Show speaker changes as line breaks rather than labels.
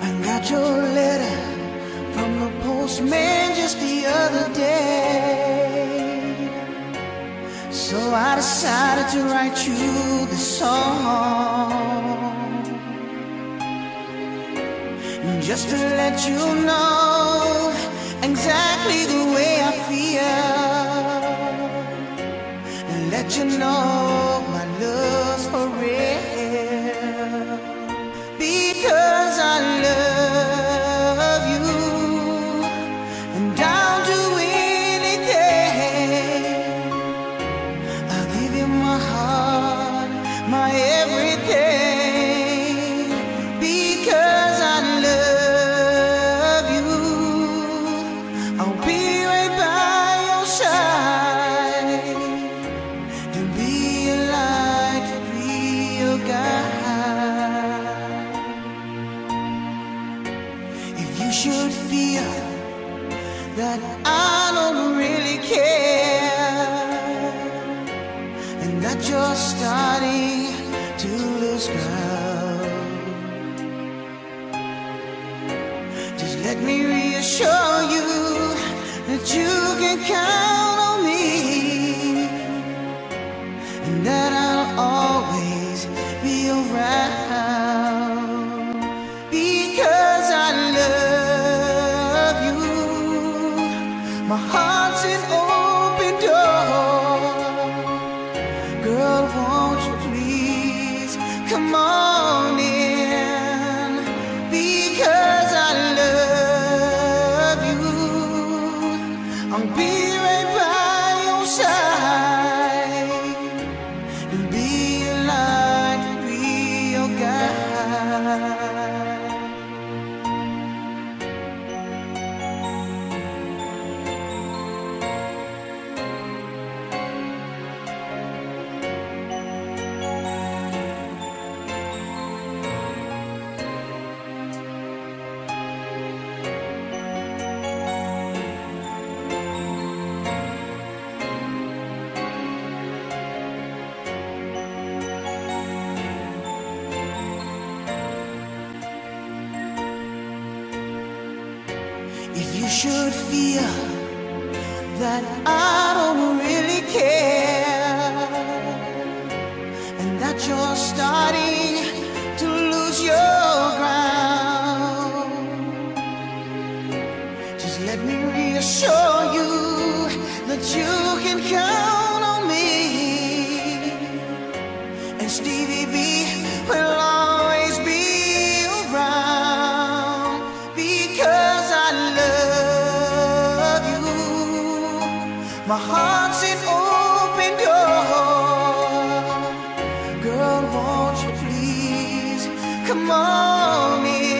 I got your letter from the postman just the other day, so I decided to write you this song, just to let you know exactly the way I feel, and let you know my love's for real, because I love you, and I'll do anything. I'll give you my heart, my everything, because I love you. I'll be right by your side, to be a light, to be your guide. If you should feel that I don't really care, and that you're starting to lose ground, just let me reassure you that you can count on me, and that I'll always be around, because I love you. My heart's an open door. Girl, won't you please come on in, because I love you. I'll be right by your side, and be a light, to be your guide. If you should feel that I don't really care, and that you're starting to lose your ground, just let me reassure you that you can count on me, and Stevie B will always be around, because I love you. My heart's an open door. Girl, won't you please come on in.